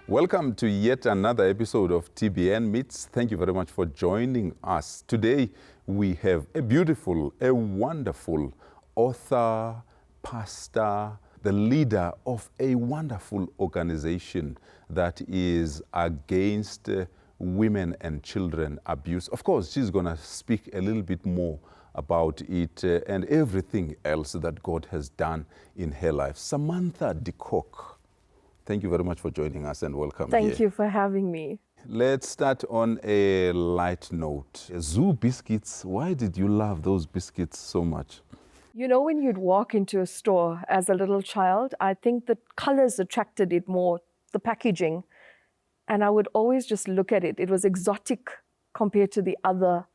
Welcome to yet another episode of TBN Meets. Thank you very much for joining us. Today we have a beautiful, a wonderful author, pastor, the leader of a wonderful organization that is against women and children abuse. Of course, she's going to speak a little bit more about it and everything else that God has done in her life. Samantha Kock. Thank you very much for joining us and welcome. Thank you for having me. Let's start on a light note. Zoo biscuits, why did you love those biscuits so much? You know, when you'd walk into a store as a little child, I think the colors attracted it more, the packaging. And I would always just look at it. It was exotic compared to the other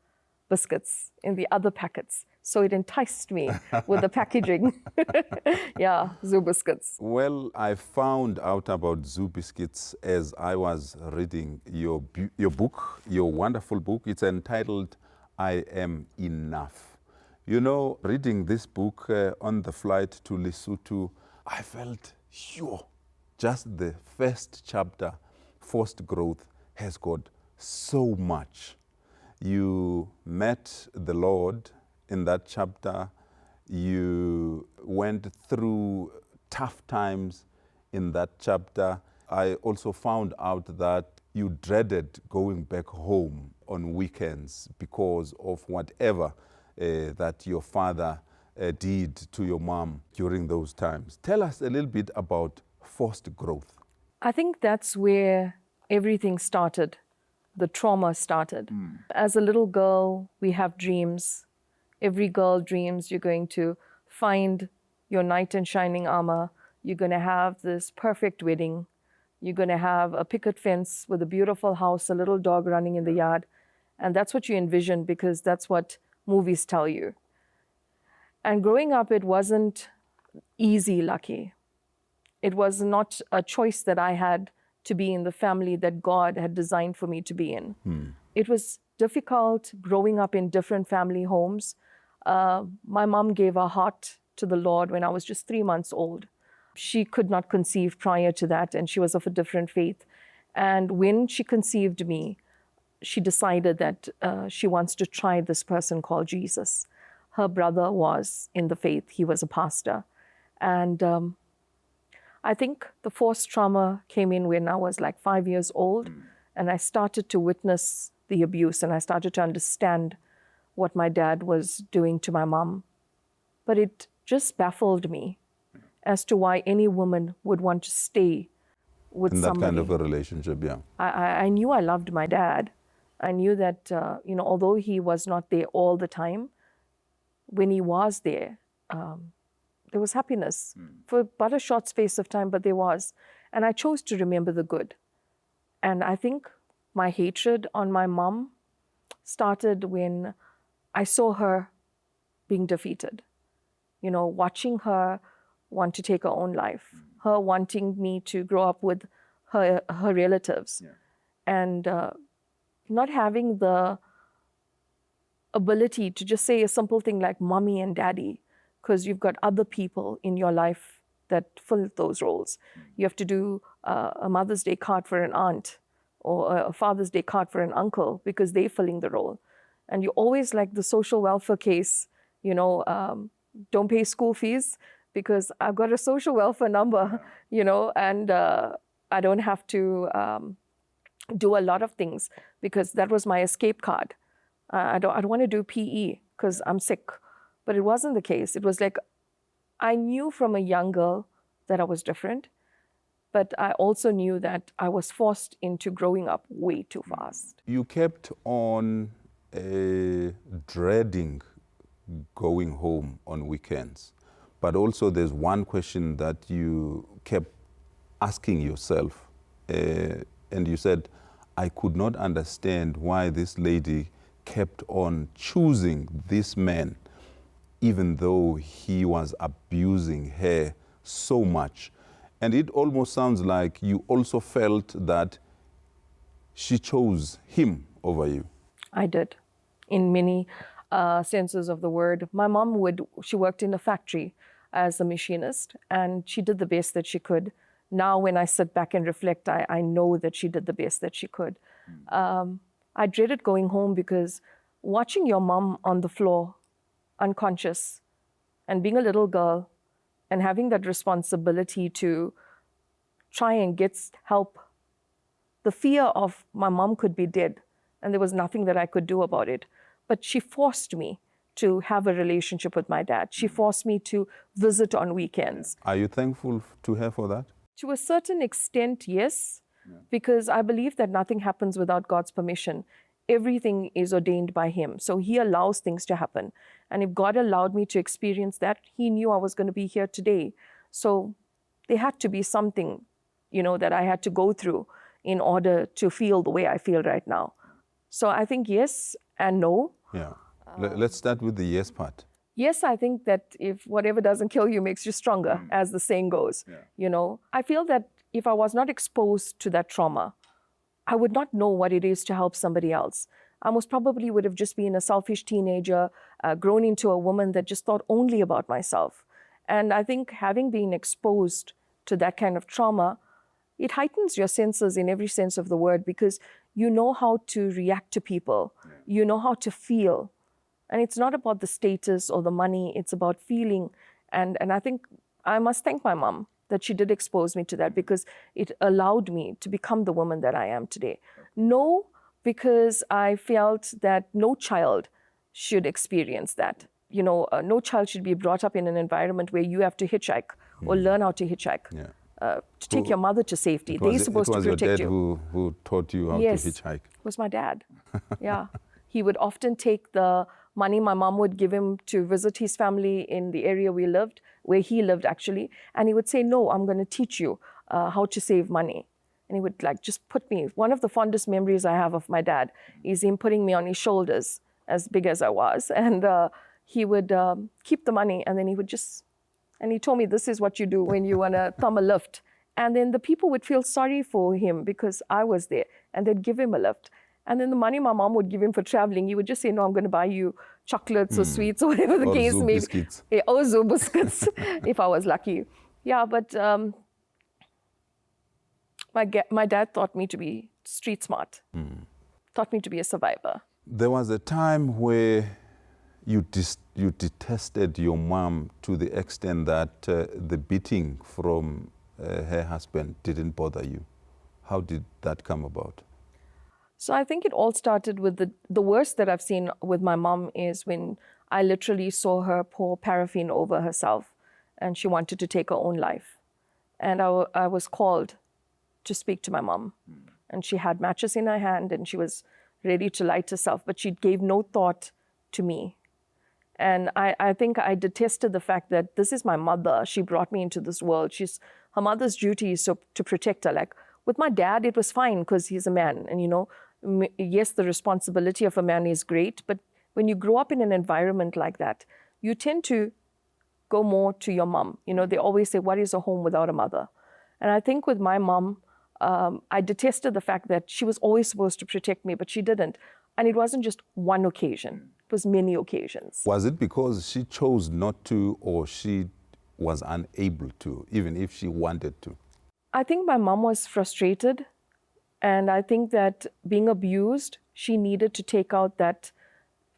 biscuits in the other packets. So it enticed me with the packaging. Yeah, Zoo biscuits. Well, I found out about Zoo biscuits as I was reading your book, your wonderful book. It's entitled, I Am Enough. You know, reading this book on the flight to Lesotho, I felt sure just the first chapter, Forced Growth, has got so much. You met the Lord in that chapter. You went through tough times in that chapter. I also found out that you dreaded going back home on weekends because of whatever that your father did to your mom during those times. Tell us a little bit about Forced Growth. I think that's where everything started. The trauma started. As a little girl, we have dreams. Every girl dreams you're going to find your knight in shining armor. You're going to have this perfect wedding. You're going to have a picket fence with a beautiful house, a little dog running in the yard. And that's what you envision because that's what movies tell you. And growing up, it wasn't easy, Lucky. It was not a choice that I had to be in the family that God had designed for me to be in. It was difficult growing up in different family homes. My mom gave her heart to the Lord when I was just 3 months old. She could not conceive prior to that, and she was of a different faith. And when she conceived me, she decided that she wants to try this person called Jesus. Her brother was in the faith. He was a pastor. And I think the forced trauma came in when I was like 5 years old, and I started to witness the abuse, and I started to understand what my dad was doing to my mom. But it just baffled me as to why any woman would want to stay with in that somebody. kind of a relationship, yeah. I knew I loved my dad. I knew that, although he was not there all the time, when he was there, there was happiness for but a short space of time, but there was. And I chose to remember the good. And I think my hatred on my mom started when I saw her being defeated. You know, watching her want to take her own life, her wanting me to grow up with her relatives, and not having the ability to just say a simple thing like mommy and daddy, because you've got other people in your life that fill those roles. You have to do a Mother's Day card for an aunt or a Father's Day card for an uncle because they're filling the role. And you're always like the social welfare case, don't pay school fees because I've got a social welfare number, and I don't have to do a lot of things because that was my escape card. I don't want to do PE because I'm sick. But it wasn't the case. It was like I knew from a young girl that I was different, but I also knew that I was forced into growing up way too fast. You kept on dreading going home on weekends, but also there's one question that you kept asking yourself, and you said, I could not understand why this lady kept on choosing this man even though he was abusing her so much. And it almost sounds like you also felt that she chose him over you. I did, in many senses of the word. My mom she worked in a factory as a machinist, and she did the best that she could. now when I sit back and reflect, I know that she did the best that she could. I dreaded going home because watching your mom on the floor, unconscious, and being a little girl and having that responsibility to try and get help, the fear of my mom could be dead and there was nothing that I could do about it. But she forced me to have a relationship with my dad. She forced me to visit on weekends. Are you thankful to her for that? To a certain extent, yes, because I believe that nothing happens without God's permission. Everything is ordained by Him. So He allows things to happen. And if God allowed me to experience that, He knew I was going to be here today. So there had to be something, that I had to go through in order to feel the way I feel right now. So I think yes and no. Yeah. Let's start with the yes part. Yes, I think that if whatever doesn't kill you makes you stronger, as the saying goes. I feel that if I was not exposed to that trauma, I would not know what it is to help somebody else. I most probably would have just been a selfish teenager, grown into a woman that just thought only about myself. And I think having been exposed to that kind of trauma, it heightens your senses in every sense of the word, because you know how to react to people. You know how to feel. And it's not about the status or the money, it's about feeling. And I think I must thank my mom that she did expose me to that, because it allowed me to become the woman that I am today. No, because I felt that no child should experience that. No child should be brought up in an environment where you have to hitchhike or learn how to hitchhike. To take your mother to safety. They're supposed to protect you. It was your dad who taught you how to hitchhike? It was my dad. Yeah. He would often take the money my mom would give him to visit his family in the area we lived, where he lived actually. And he would say, no, I'm going to teach you how to save money. And he would just put me. One of the fondest memories I have of my dad is him putting me on his shoulders, as big as I was. And he would keep the money, and then he would and he told me, this is what you do when you want to thumb a lift. And then the people would feel sorry for him because I was there, and they'd give him a lift. And then the money my mom would give him for traveling, he would just say, no, I'm going to buy you chocolates or sweets or whatever the case may be. Biscuits. Yeah, or zoo biscuits, if I was lucky. Yeah, but my dad taught me to be street smart, taught me to be a survivor. There was a time where you detested your mom to the extent that the beating from her husband didn't bother you. How did that come about? So I think it all started with the worst that I've seen with my mom is when I literally saw her pour paraffin over herself and she wanted to take her own life. And I was called to speak to my mom. And she had matches in her hand and she was ready to light herself, but she gave no thought to me. And I think I detested the fact that this is my mother. She brought me into this world. Her mother's duty is to protect her. Like with my dad, it was fine because he's a man. And yes, the responsibility of a man is great. But when you grow up in an environment like that, you tend to go more to your mom. They always say, what is a home without a mother? And I think with my mom, I detested the fact that she was always supposed to protect me, but she didn't. And it wasn't just one occasion. It was many occasions. Was it because she chose not to, or she was unable to, even if she wanted to? I think my mom was frustrated. And I think that being abused, she needed to take out that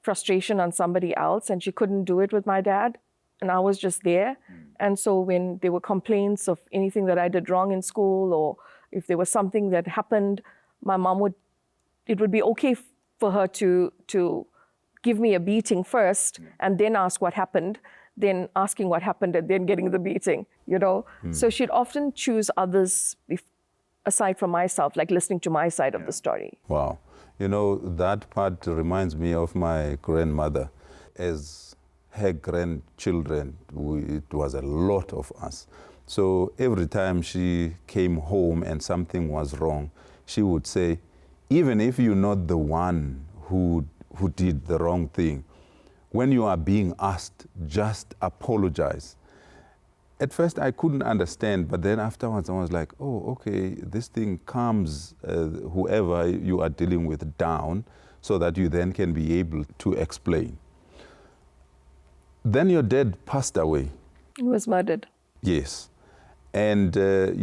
frustration on somebody else. And she couldn't do it with my dad. And I was just there. And so when there were complaints of anything that I did wrong in school, or if there was something that happened, my mom it would be okay for her to give me a beating first and then ask what happened, then asking what happened and then getting the beating, So she'd often choose others aside from myself, like listening to my side of the story. Wow. That part reminds me of my grandmother. As her grandchildren, it was a lot of us. So every time she came home and something was wrong, she would say, even if you're not the one who did the wrong thing, when you are being asked, just apologize. At first I couldn't understand, but then afterwards I was like, oh, okay, this thing calms whoever you are dealing with down so that you then can be able to explain. Then your dad passed away. He was murdered. Yes. And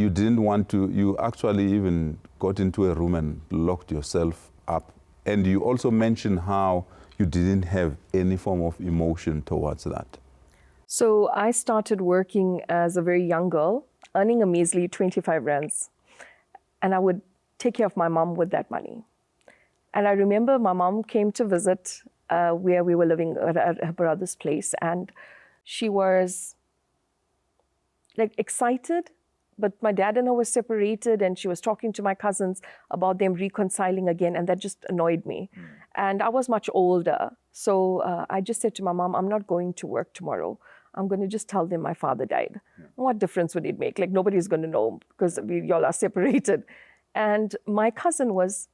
you didn't want to, you actually even got into a room and locked yourself up. And you also mentioned how you didn't have any form of emotion towards that. So I started working as a very young girl, earning a measly 25 rands. And I would take care of my mom with that money. And I remember my mom came to visit where we were living at her brother's place. And she was like excited, but my dad and her were separated, and she was talking to my cousins about them reconciling again, and that just annoyed me. And I was much older, so I just said to my mom, I'm not going to work tomorrow. I'm going to just tell them my father died. What difference would it make? Like, nobody's going to know because y'all are separated. And my cousin was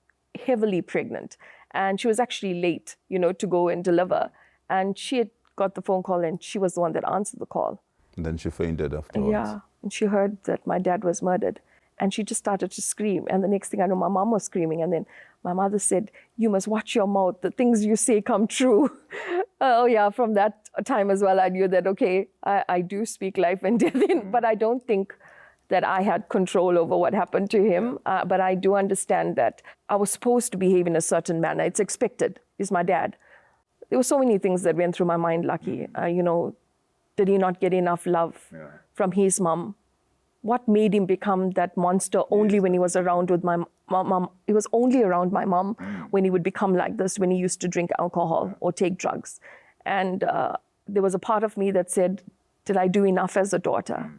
heavily pregnant, and she was actually late, to go and deliver. And she had got the phone call, and she was the one that answered the call. And then she fainted afterwards. Yeah, and she heard that my dad was murdered, and she just started to scream. And the next thing I know, my mom was screaming, and then my mother said, "You must watch your mouth. The things you say come true." Oh yeah, from that time as well, I knew that, okay, I do speak life and death in, but I don't think that I had control over what happened to him. But I do understand that I was supposed to behave in a certain manner. It's expected. He's my dad. There were so many things that went through my mind, Lucky. Did he not get enough love from his mom? What made him become that monster only when he was around with my mom? He was only around my mom when he would become like this, when he used to drink alcohol or take drugs. And there was a part of me that said, did I do enough as a daughter?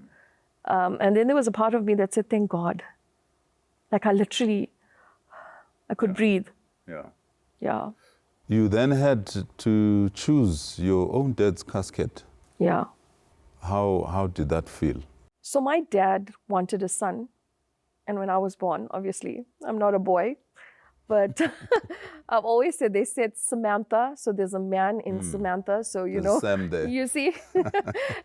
And then there was a part of me that said, thank God. Like I could breathe. Yeah. You then had to choose your own dad's casket. Yeah. How did that feel? So my dad wanted a son. And when I was born, obviously, I'm not a boy, but I've always said, they said Samantha. So there's a man in Samantha. So, Sam there. You see,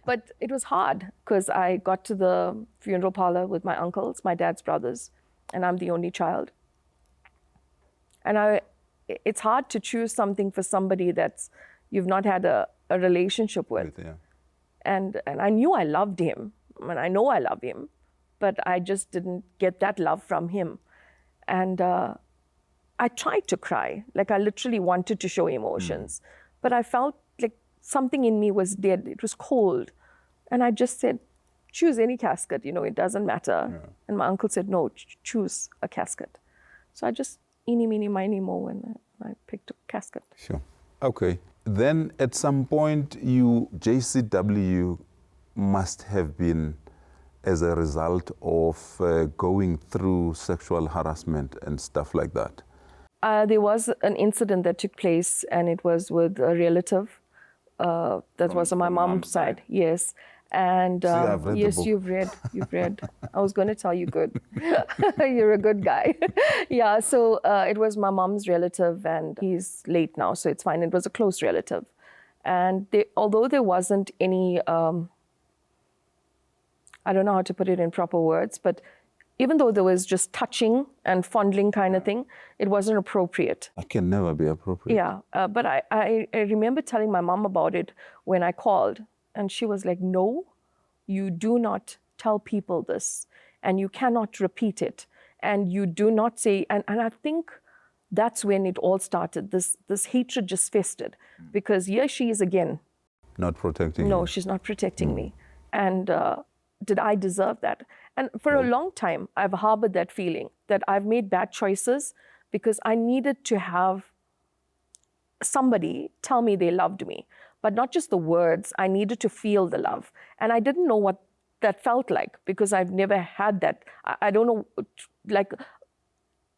but it was hard because I got to the funeral parlor with my uncles, my dad's brothers, and I'm the only child. And it's hard to choose something for somebody that's you've not had a relationship with. And I knew I loved him, and I know I love him, but I just didn't get that love from him. And I tried to cry, like I literally wanted to show emotions, but I felt like something in me was dead. It was cold. And I just said, choose any casket, it doesn't matter. And my uncle said, no, choose a casket. So I just, eeny, meeny, miny, moe, and I picked a casket. Sure. Okay. Then at some point, JCW must have been as a result of going through sexual harassment and stuff like that. There was an incident that took place, and it was with a relative that was on my mom's side. Yes. And See, I've read yes, the book. you've read. I was going to tell you good. You're a good guy. Yeah, so it was my mom's relative, and he's late now, so it's fine. It was a close relative. And although there wasn't any, I don't know how to put it in proper words, but even though there was just touching and fondling kind of thing, it wasn't appropriate. It can never be appropriate. Yeah, but I remember telling my mom about it when I called. And she was like, no, you do not tell people this, and you cannot repeat it, and you do not say, and I think that's when it all started. This hatred just festered, because here she is again. Not protecting No, you. she's not protecting me. And did I deserve that? And for a long time, I've harbored that feeling that I've made bad choices because I needed to have somebody tell me they loved me. But not just the words, I needed to feel the love. And I didn't know what that felt like because I've never had that. I don't know, like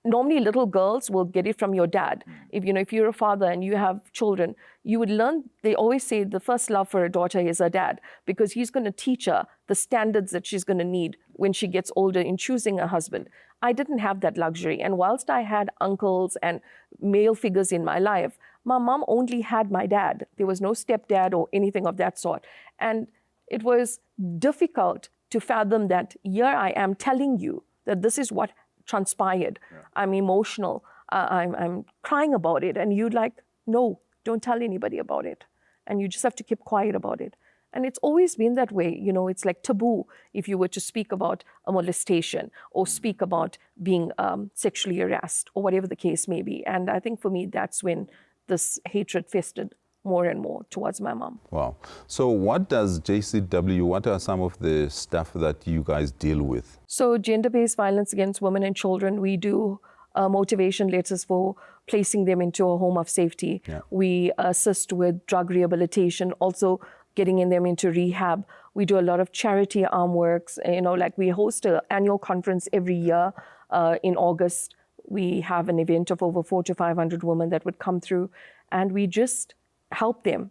normally little girls will get it from your dad. If you're a father and you have children, you would learn, they always say the first love for a daughter is her dad, because he's going to teach her the standards that she's going to need when she gets older in choosing a husband. I didn't have that luxury. And whilst I had uncles and male figures in my life, my mom only had my dad. There was no stepdad or anything of that sort. And it was difficult to fathom that here I am telling you that this is what transpired. I'm emotional. I'm crying about it. And you'd like, no, don't tell anybody about it. And you just have to keep quiet about it. And it's always been that way. You know, it's like taboo if you were to speak about a molestation or speak about being sexually harassed or whatever the case may be. And I think for me, that's when this hatred festered more and more towards my mom. Wow. So what does JCW, what are some of the stuff that you guys deal with? So gender-based violence against women and children, we do motivation letters for placing them into a home of safety. Yeah. We assist with drug rehabilitation, also getting them into rehab. We do a lot of charity arm works. You know, like we host an annual conference every year in August. We have an event of over 400 to 500 women that would come through, and we just help them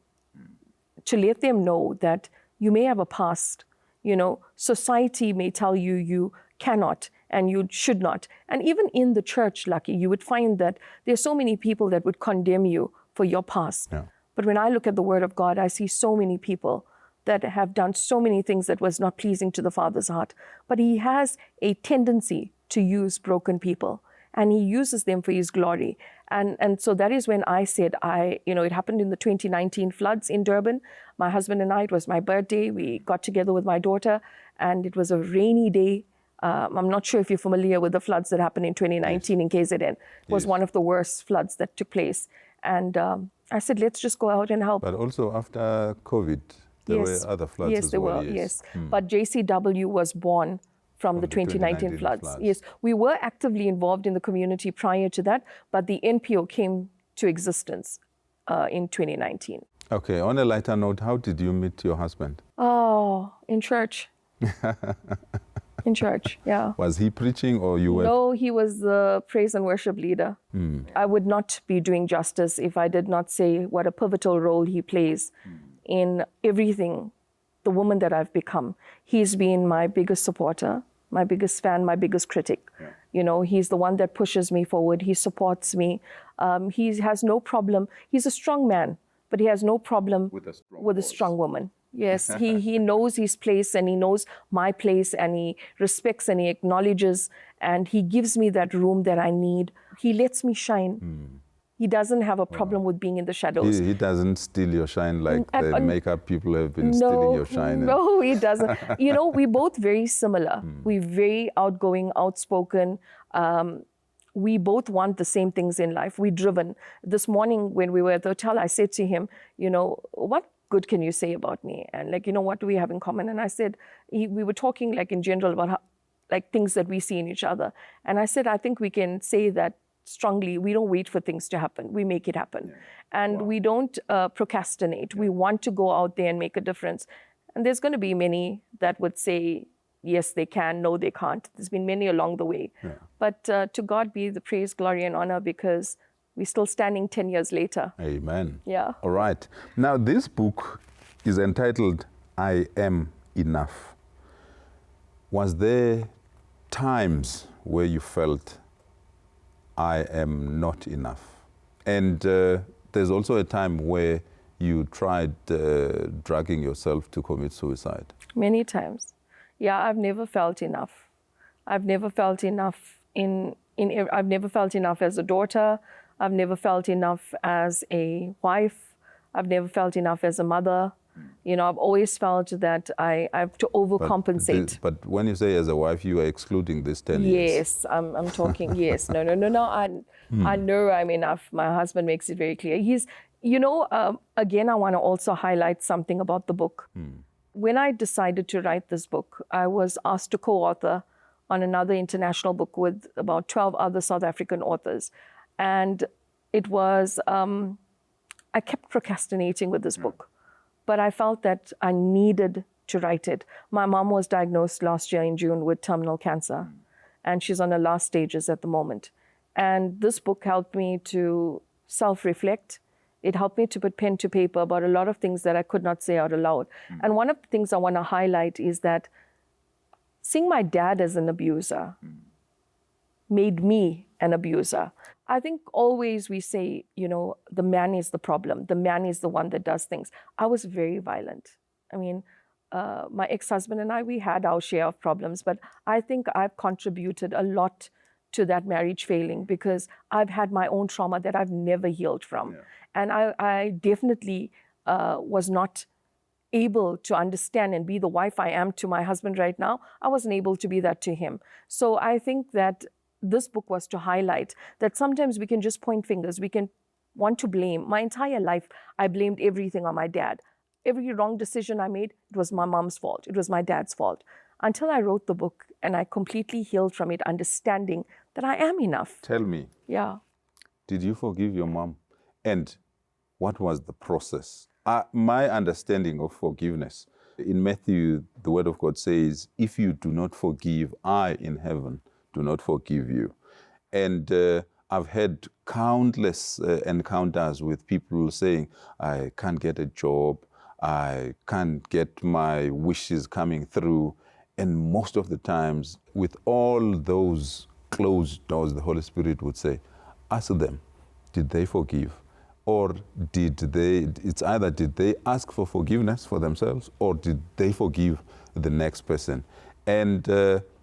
to let them know that you may have a past. You know, society may tell you you cannot and you should not. And even in the church, Lucky, you would find that there's so many people that would condemn you for your past. Yeah. But when I look at the Word of God, I see so many people that have done so many things that was not pleasing to the Father's heart. But He has a tendency to use broken people, and He uses them for His glory. And so that is when I said, it happened in the 2019 floods in Durban. My husband and I, it was my birthday. We got together with my daughter, and it was a rainy day. I'm not sure if you're familiar with the floods that happened in 2019 in KZN. It was one of the worst floods that took place. And I said, let's just go out and help. But also after COVID, there were other floods as there well. Were, yes. But JCW was born from the 2019 floods. Yes, we were actively involved in the community prior to that, but the NPO came to existence in 2019. Okay, on a lighter note, how did you meet your husband? Oh, in church. In church, yeah. Was he preaching or you were? No, he was the praise and worship leader. I would not be doing justice if I did not say what a pivotal role he plays in everything, the woman that I've become. He's been my biggest supporter, my biggest fan, my biggest critic. Yeah. You know, he's the one that pushes me forward. He supports me. He has no problem. He's a strong man, but he has no problem with a strong woman. Yes, he knows his place, and he knows my place, and he respects and he acknowledges, and he gives me that room that I need. He lets me shine. He doesn't have a problem with being in the shadows. He doesn't steal your shine like the makeup people have been stealing your shine. No, he doesn't. You know, we're both very similar. We're very outgoing, outspoken. We both want the same things in life. We're driven. This morning when we were at the hotel, I said to him, you know, what good can you say about me? And like, you know, what do we have in common? And I said, we were talking like in general about how, like things that we see in each other. And I said, I think we can say that strongly. We don't wait for things to happen. We make it happen. Yeah. And we don't procrastinate. We want to go out there and make a difference. And there's going to be many that would say, yes, they can, no, they can't. There's been many along the way. Yeah. But to God be the praise, glory, and honor, because we're still standing 10 years later. Amen. Yeah. All right. Now, this book is entitled, I Am Enough. Was there times where you felt, I am not enough? And there's also a time where you tried dragging yourself to commit suicide. Many times. Yeah, I've never felt enough. I've never felt enough I've never felt enough as a daughter. I've never felt enough as a wife. I've never felt enough as a mother. You know, I've always felt that I have to overcompensate. But when you say as a wife, you are excluding this 10 years. Yes, I'm talking, yes. No. I know I'm enough. My husband makes it very clear. Again, I want to also highlight something about the book. When I decided to write this book, I was asked to co-author on another international book with about 12 other South African authors. And it was, I kept procrastinating with this book, but I felt that I needed to write it. My mom was diagnosed last year in June with terminal cancer, and she's on the last stages at the moment. And this book helped me to self-reflect. It helped me to put pen to paper about a lot of things that I could not say out aloud. And one of the things I want to highlight is that seeing my dad as an abuser made me an abuser. I think always we say, you know, the man is the problem. The man is the one that does things. I was very violent. I mean, my ex-husband and I, we had our share of problems, but I think I've contributed a lot to that marriage failing because I've had my own trauma that I've never healed from. Yeah. And I definitely was not able to understand and be the wife I am to my husband right now, I wasn't able to be that to him. So I think that this book was to highlight that sometimes we can just point fingers. We can want to blame. My entire life, I blamed everything on my dad. Every wrong decision I made, it was my mom's fault. It was my dad's fault. Until I wrote the book and I completely healed from it, understanding that I am enough. Tell me, Yeah. did you forgive your mom? And what was the process? My understanding of forgiveness, in Matthew, the word of God says, if you do not forgive, I in heaven do not forgive you. And I've had countless encounters with people saying, I can't get a job, I can't get my wishes coming through. And most of the times, with all those closed doors, the Holy Spirit would say, ask them, did they forgive? Or it's either did they ask for forgiveness for themselves, or did they forgive the next person? And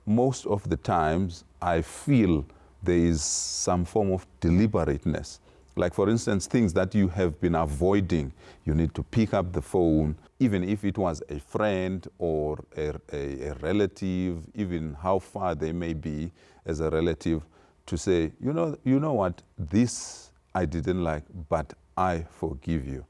most of the times, I feel there is some form of deliberateness. Like, for instance, things that you have been avoiding, you need to pick up the phone, even if it was a friend or a relative, even how far they may be as a relative, to say, you know what, this I didn't like, but I forgive you.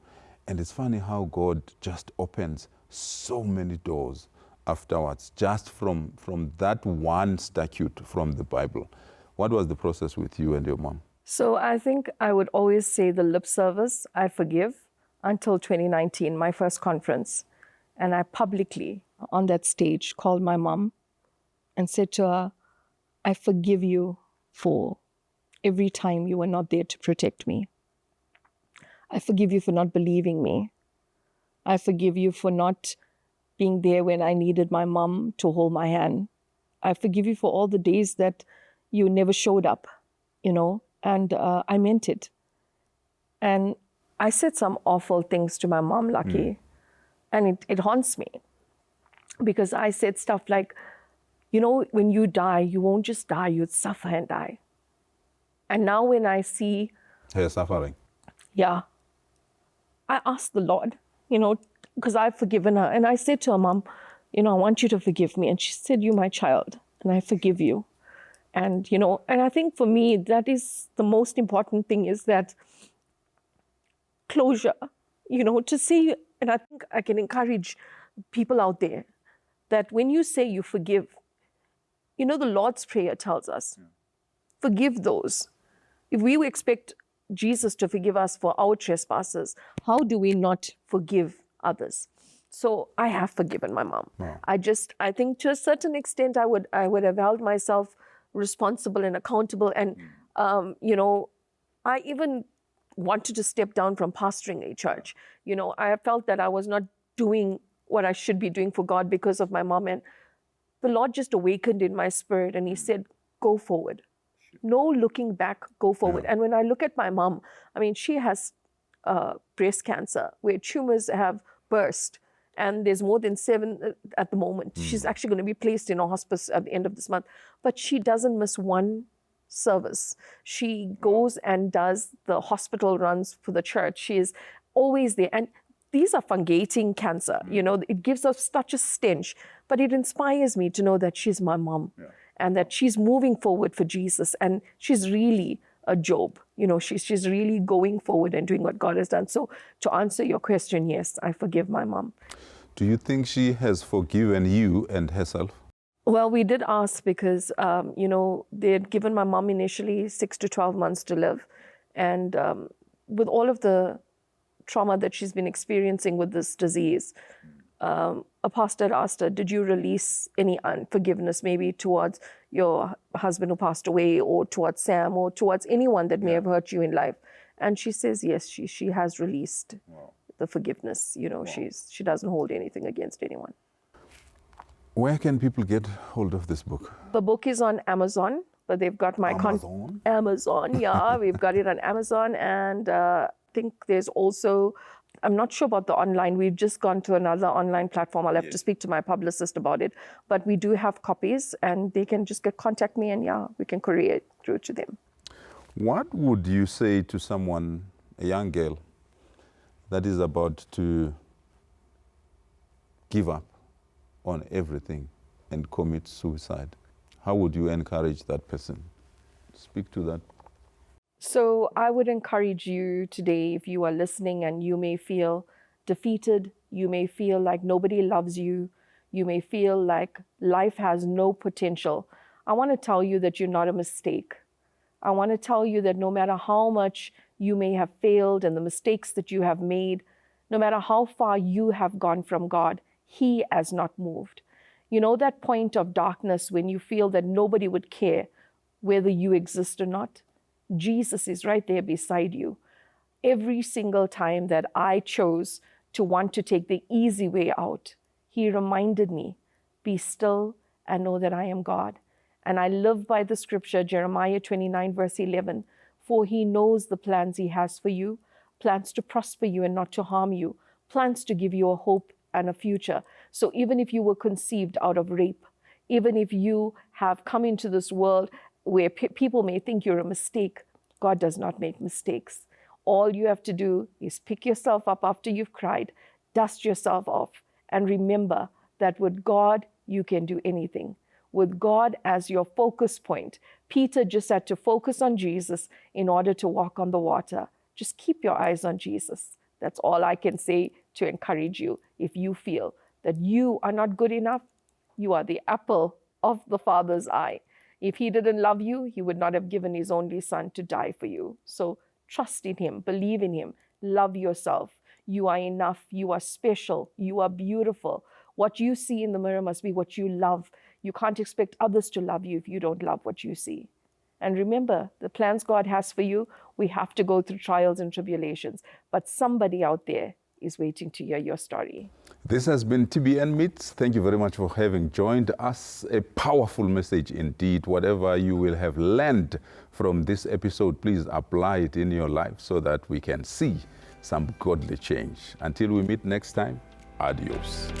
And it's funny how God just opens so many doors afterwards, just from that one statute from the Bible. What was the process with you and your mom? So I think I would always say the lip service, I forgive, until 2019, my first conference. And I publicly, on that stage, called my mom and said to her, I forgive you for every time you were not there to protect me. I forgive you for not believing me. I forgive you for not being there when I needed my mom to hold my hand. I forgive you for all the days that you never showed up, and I meant it. And I said some awful things to my mom, Lucky, and it haunts me, because I said stuff like, when you die, you won't just die, you'd suffer and die. And now when I see her suffering, yeah, I asked the Lord, because I've forgiven her. And I said to her, Mom, I want you to forgive me. And she said, you're my child, and I forgive you. And, and I think for me, that is the most important thing, is that closure, to say, and I think I can encourage people out there that when you say you forgive, the Lord's Prayer tells us, forgive those. If we expect Jesus to forgive us for our trespasses, how do we not forgive others? So I have forgiven my mom. Wow. I think to a certain extent, I would have held myself responsible and accountable. And, I even wanted to step down from pastoring a church. I felt that I was not doing what I should be doing for God because of my mom. And the Lord just awakened in my spirit, and he said, go forward. No looking back, go forward. Yeah. And when I look at my mom, she has breast cancer where tumors have burst, and there's more than 7 at the moment. She's actually going to be placed in a hospice at the end of this month, but she doesn't miss one service. She goes and does the hospital runs for the church. She is always there. And these are fungating cancer. It gives us such a stench, but it inspires me to know that she's my mom. Yeah. And that she's moving forward for Jesus, and she's really a Job. She's really going forward and doing what God has done. So to answer your question, yes, I forgive my mom. Do you think she has forgiven you and herself? Well, we did ask because, they had given my mom initially 6 to 12 months to live. And with all of the trauma that she's been experiencing with this disease, a pastor asked her, did you release any unforgiveness maybe towards your husband who passed away, or towards Sam, or towards anyone that may have hurt you in life? And she says, yes, she has released the forgiveness. She doesn't hold anything against anyone. Where can people get hold of this book? The book is on Amazon, but they've got my Amazon, yeah. We've got it on Amazon, and I think there's also, I'm not sure about the online. We've just gone to another online platform. I'll have to speak to my publicist about it. But we do have copies, and they can just contact me, and we can courier it through to them. What would you say to someone, a young girl, that is about to give up on everything and commit suicide? How would you encourage that person? Speak to that. So I would encourage you today, if you are listening and you may feel defeated, you may feel like nobody loves you, you may feel like life has no potential. I want to tell you that you're not a mistake. I want to tell you that no matter how much you may have failed and the mistakes that you have made, no matter how far you have gone from God, He has not moved. You know that point of darkness when you feel that nobody would care whether you exist or not? Jesus is right there beside you. Every single time that I chose to want to take the easy way out, He reminded me, be still and know that I am God. And I live by the scripture, Jeremiah 29, verse 11, for He knows the plans He has for you, plans to prosper you and not to harm you, plans to give you a hope and a future. So even if you were conceived out of rape, even if you have come into this world where people may think you're a mistake, God does not make mistakes. All you have to do is pick yourself up after you've cried, dust yourself off, and remember that with God, you can do anything. With God as your focus point, Peter just had to focus on Jesus in order to walk on the water. Just keep your eyes on Jesus. That's all I can say to encourage you. If you feel that you are not good enough, you are the apple of the Father's eye. If He didn't love you, He would not have given His only Son to die for you. So trust in Him, believe in Him, love yourself. You are enough, you are special, you are beautiful. What you see in the mirror must be what you love. You can't expect others to love you if you don't love what you see. And remember, the plans God has for you, we have to go through trials and tribulations. But somebody out there is waiting to hear your story. This has been TBN Meets. Thank you very much for having joined us. A powerful message indeed. Whatever you will have learned from this episode, please apply it in your life so that we can see some godly change. Until we meet next time, adios.